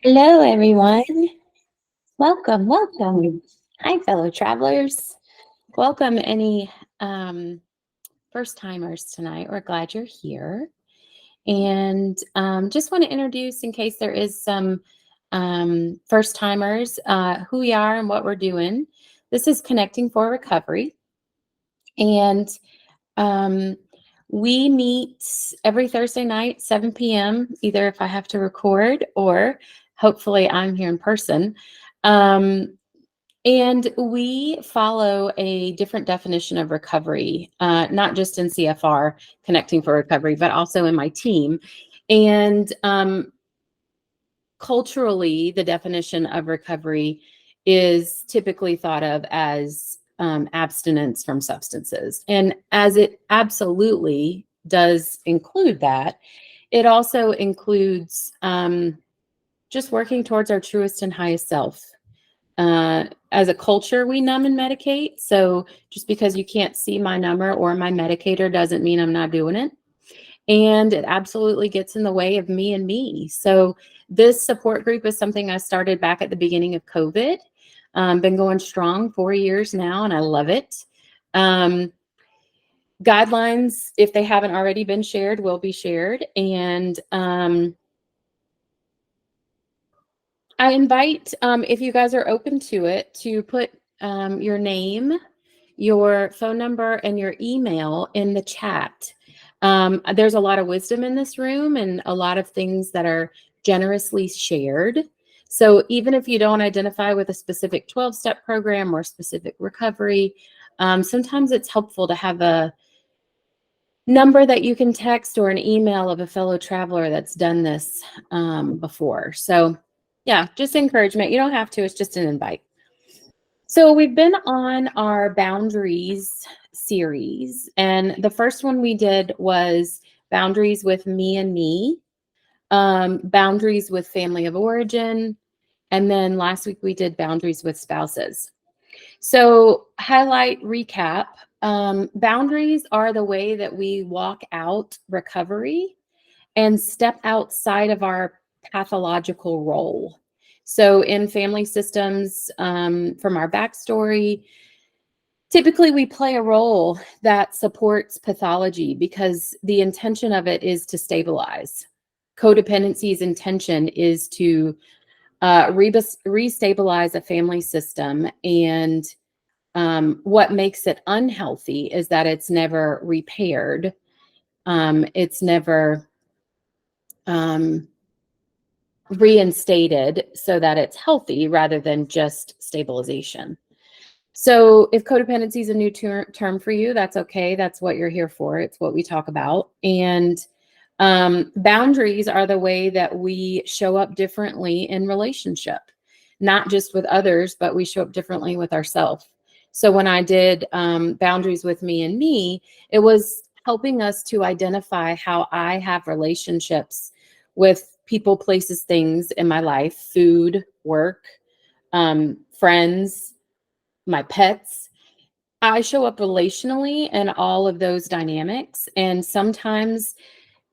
Hello, everyone. Welcome, welcome. Hi, fellow travelers. Welcome, any first timers tonight. We're glad you're here. And just want to introduce, in case there is some first timers, who we are and what we're doing. This is Connecting for Recovery. And um, we meet every Thursday night, 7 p.m., either if I have to record or hopefully I'm here in person. And we follow a different definition of recovery, not just in CFR, Connecting for Recovery, but also in my team. And culturally, the definition of recovery is typically thought of as abstinence from substances. And as it absolutely does include that, it also includes just working towards our truest and highest self. As a culture, we numb and medicate. So just because you can't see my number or my medicator doesn't mean I'm not doing it. And it absolutely gets in the way of me and me. So this support group is something I started back at the beginning of COVID. Been going strong 4 years now, and I love it. Guidelines, if they haven't already been shared, will be shared. And I invite, if you guys are open to it, to put your name, your phone number, and your email in the chat. There's a lot of wisdom in this room and a lot of things that are generously shared. So even if you don't identify with a specific 12-step program or specific recovery, sometimes it's helpful to have a number that you can text or an email of a fellow traveler that's done this before. So yeah, just encouragement. You don't have to, it's just an invite. So we've been on our boundaries series, and the first one we did was boundaries with me and me, boundaries with family of origin, and then last week we did boundaries with spouses. So highlight, recap, boundaries are the way that we walk out recovery and step outside of our pathological role. So in family systems, from our backstory, typically we play a role that supports pathology because the intention of it is to stabilize. Codependency's intention is to restabilize a family system. And what makes it unhealthy is that it's never repaired. It's never reinstated so that it's healthy rather than just stabilization. So if codependency is a new term for you, that's okay. That's what you're here for. It's what we talk about. And boundaries are the way that we show up differently in relationship, not just with others, but we show up differently with ourselves. So when I did boundaries with me and me, it was helping us to identify how I have relationships with people, places, things in my life, food, work, friends, my pets. I show up relationally in all of those dynamics. And sometimes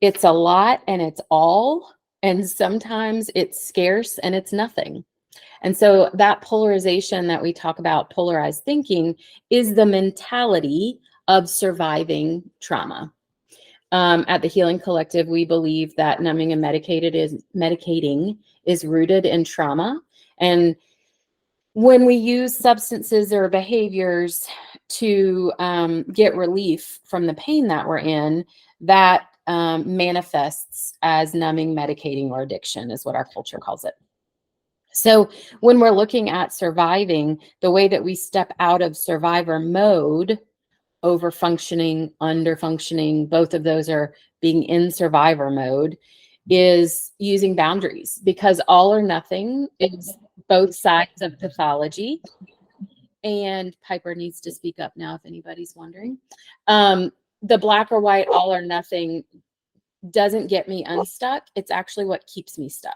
it's a lot and it's all, and sometimes it's scarce and it's nothing. And so that polarization that we talk about, polarized thinking, is the mentality of surviving trauma. At the Healing Collective, we believe that numbing and medicating is rooted in trauma. And when we use substances or behaviors to get relief from the pain that we're in, that manifests as numbing, medicating, or addiction is what our culture calls it. So when we're looking at surviving, the way that we step out of survivor mode, over functioning, under functioning, both of those are being in survivor mode, is using boundaries, because all or nothing is both sides of pathology. And Piper needs to speak up now if anybody's wondering. The black or white, all or nothing doesn't get me unstuck. It's actually what keeps me stuck.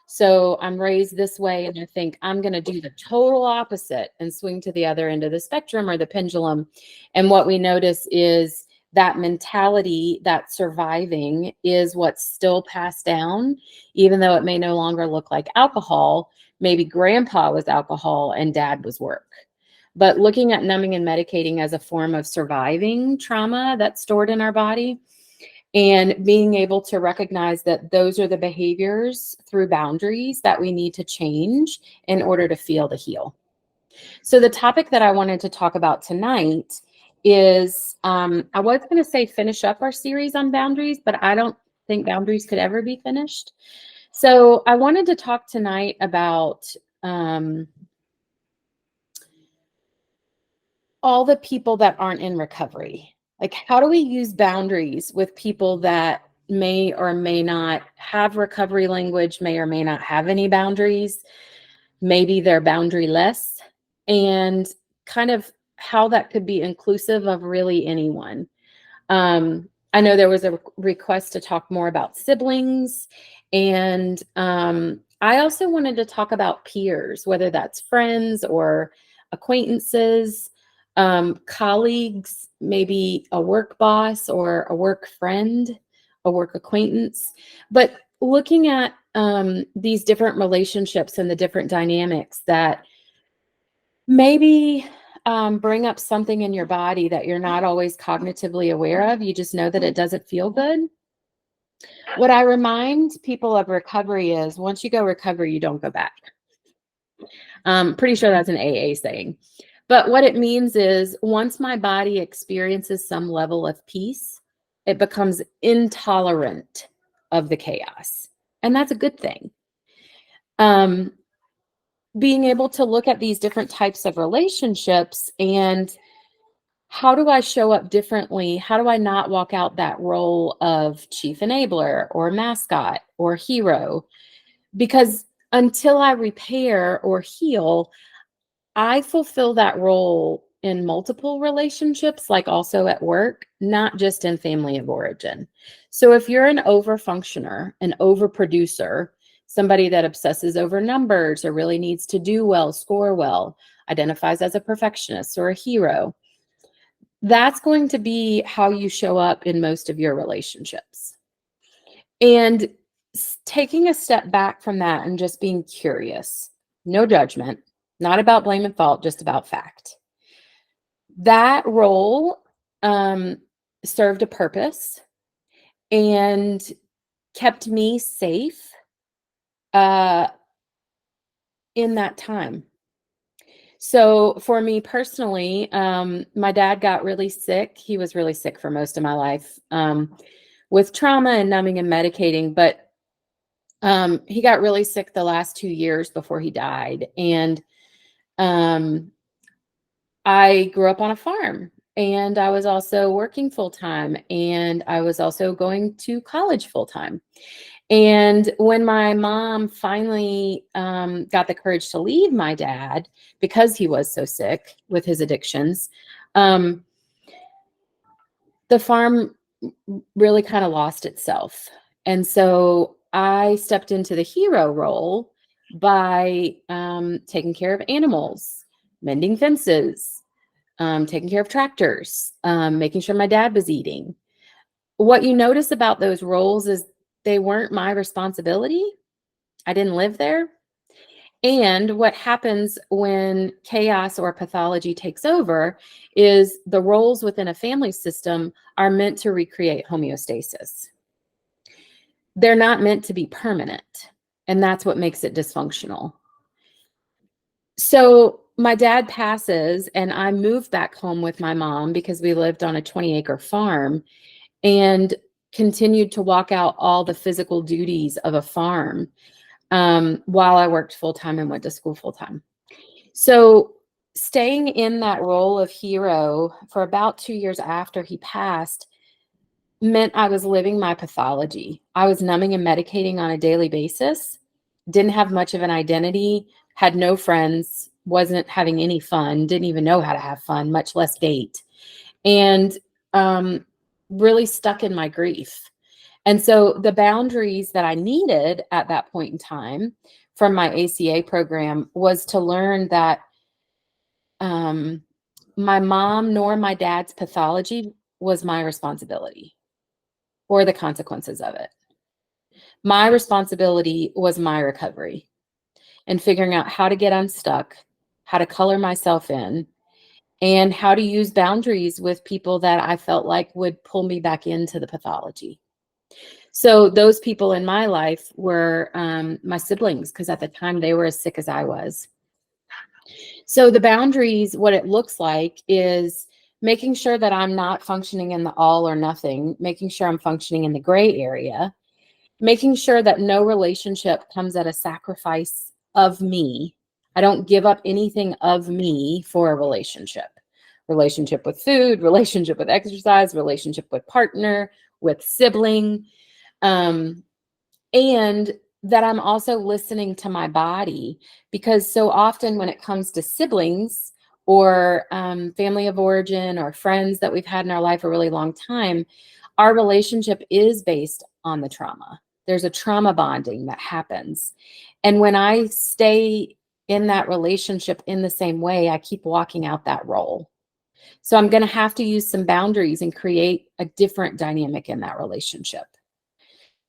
So I'm raised this way, and I think I'm going to do the total opposite and swing to the other end of the spectrum or the pendulum. And what we notice is that mentality, that surviving is what's still passed down, even though it may no longer look like alcohol. Maybe grandpa was alcohol and dad was work. But looking at numbing and medicating as a form of surviving trauma that's stored in our body, and being able to recognize that those are the behaviors through boundaries that we need to change in order to feel to heal. So the topic that I wanted to talk about tonight is, I was going to say finish up our series on boundaries, but I don't think boundaries could ever be finished. So I wanted to talk tonight about all the people that aren't in recovery. Like, how do we use boundaries with people that may or may not have recovery language, may or may not have any boundaries? Maybe they're boundaryless, and kind of how that could be inclusive of really anyone. I know there was a request to talk more about siblings, and I also wanted to talk about peers, whether that's friends or acquaintances, colleagues, maybe a work boss or a work friend, a work acquaintance. But looking at these different relationships and the different dynamics that maybe bring up something in your body that you're not always cognitively aware of. You just know that it doesn't feel good. What I remind people of recovery is, once you go recovery, you don't go back. Pretty sure that's an AA saying. But what it means is, once my body experiences some level of peace, it becomes intolerant of the chaos. And that's a good thing. Being able to look at these different types of relationships and how do I show up differently? How do I not walk out that role of chief enabler or mascot or hero? Because until I repair or heal, I fulfill that role in multiple relationships, like also at work, not just in family of origin. So if you're an overfunctioner, an overproducer, somebody that obsesses over numbers or really needs to do well, score well, identifies as a perfectionist or a hero, that's going to be how you show up in most of your relationships. And taking a step back from that and just being curious, no judgment, not about blame and fault, just about fact. That role served a purpose and kept me safe in that time. So for me personally, my dad got really sick. He was really sick for most of my life with trauma and numbing and medicating, but he got really sick the last 2 years before he died. And I grew up on a farm, and I was also working full time, and I was also going to college full time. And when my mom finally got the courage to leave my dad because he was so sick with his addictions, the farm really kind of lost itself. And so I stepped into the hero role by taking care of animals, mending fences, taking care of tractors, making sure my dad was eating. What you notice about those roles is they weren't my responsibility. I didn't live there. And what happens when chaos or pathology takes over is the roles within a family system are meant to recreate homeostasis. They're not meant to be permanent. And that's what makes it dysfunctional. So my dad passes, and I moved back home with my mom because we lived on a 20-acre farm, and continued to walk out all the physical duties of a farm while I worked full-time and went to school full-time. So staying in that role of hero for about 2 years after he passed meant I was living my pathology. I was numbing and medicating on a daily basis, didn't have much of an identity, had no friends, wasn't having any fun, didn't even know how to have fun, much less date. And really stuck in my grief. And so the boundaries that I needed at that point in time from my ACA program was to learn that my mom nor my dad's pathology was my responsibility or the consequences of it. My responsibility was my recovery and figuring out how to get unstuck, how to color myself in, and how to use boundaries with people that I felt like would pull me back into the pathology. So those people in my life were my siblings, because at the time they were as sick as I was. So the boundaries, what it looks like is making sure that I'm not functioning in the all or nothing, making sure I'm functioning in the gray area, making sure that no relationship comes at a sacrifice of me. I don't give up anything of me for a relationship. Relationship with food, relationship with exercise, relationship with partner, with sibling. And that I'm also listening to my body, because so often when it comes to siblings or family of origin or friends that we've had in our life a really long time, our relationship is based on the trauma. There's a trauma bonding that happens. And when I stay in that relationship in the same way, I keep walking out that role. So I'm going to have to use some boundaries and create a different dynamic in that relationship.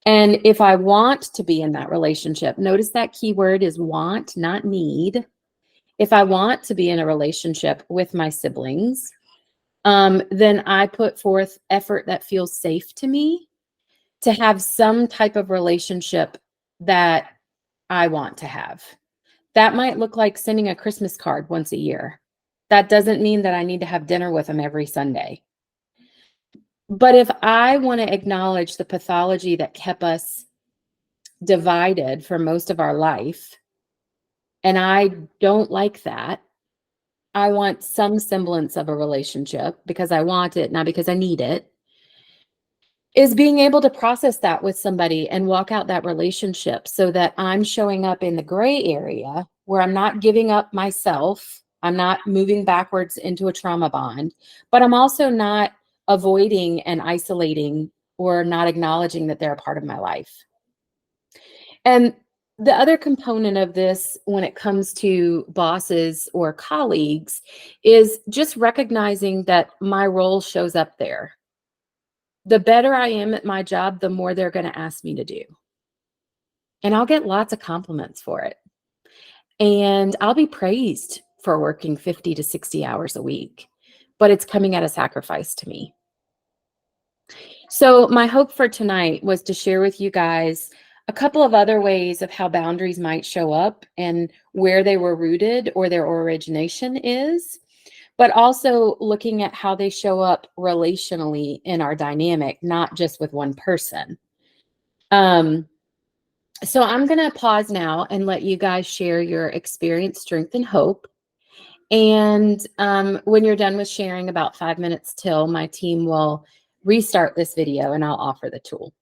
And if I want to be in that relationship, notice that key word is want, not need. If I want to be in a relationship with my siblings, then I put forth effort that feels safe to me to have some type of relationship that I want to have. That might look like sending a Christmas card once a year. That doesn't mean that I need to have dinner with them every Sunday. But if I want to acknowledge the pathology that kept us divided for most of our life, and I don't like that, I want some semblance of a relationship because I want it, not because I need it, is being able to process that with somebody and walk out that relationship so that I'm showing up in the gray area where I'm not giving up myself. I'm not moving backwards into a trauma bond, but I'm also not avoiding and isolating or not acknowledging that they're a part of my life. And the other component of this when it comes to bosses or colleagues is just recognizing that my role shows up there. The better I am at my job, the more they're going to ask me to do. And I'll get lots of compliments for it. And I'll be praised for working 50 to 60 hours a week, but it's coming at a sacrifice to me. So my hope for tonight was to share with you guys a couple of other ways of how boundaries might show up and where they were rooted or their origination is, but also looking at how they show up relationally in our dynamic, not just with one person. So I'm going to pause now and let you guys share your experience, strength, and hope. And when you're done with sharing, about 5 minutes till, my team will restart this video and I'll offer the tool.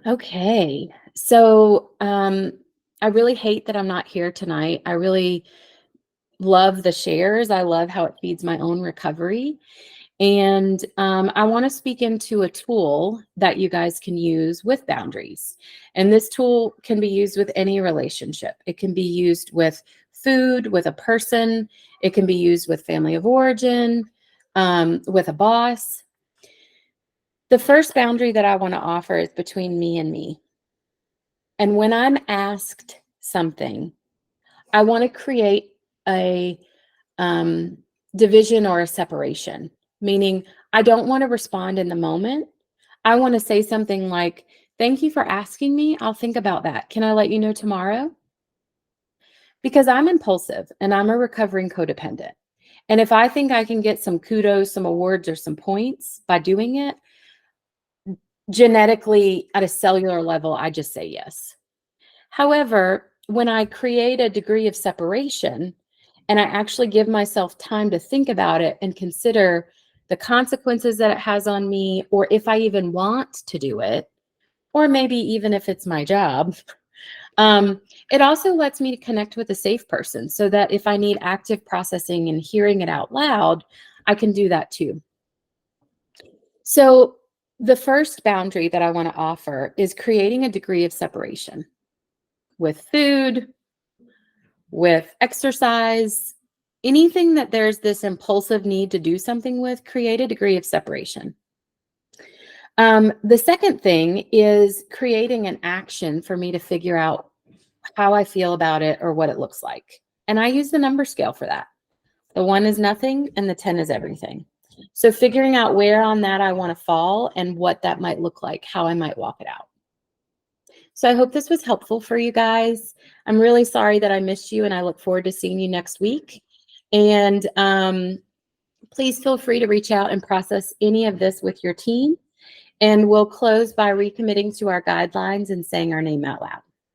Okay, so I really hate that I'm not here tonight. I really love the shares. I love how it feeds my own recovery. And I want to speak into a tool that you guys can use with boundaries. And this tool can be used with any relationship. It can be used with food, with a person. It can be used with family of origin, with a boss. The first boundary that I want to offer is between me and me. And when I'm asked something, I want to create a division or a separation, meaning I don't want to respond in the moment. I want to say something like, thank you for asking me. I'll think about that. Can I let you know tomorrow? Because I'm impulsive and I'm a recovering codependent. And if I think I can get some kudos, some awards, or some points by doing it, genetically at a cellular level, I just say yes. However, when I create a degree of separation and I actually give myself time to think about it and consider the consequences that it has on me, or if I even want to do it, or maybe even if it's my job, it also lets me to connect with a safe person so that if I need active processing and hearing it out loud, I can do that too. So the first boundary that I want to offer is creating a degree of separation with food, with exercise, anything that there's this impulsive need to do something with, create a degree of separation. The second thing is creating an action for me to figure out how I feel about it or what it looks like. And I use the number scale for that. The 1 is nothing and the 10 is everything. So figuring out where on that I want to fall and what that might look like, how I might walk it out. So I hope this was helpful for you guys. I'm really sorry that I missed you, and I look forward to seeing you next week. And please feel free to reach out and process any of this with your team. And we'll close by recommitting to our guidelines and saying our name out loud.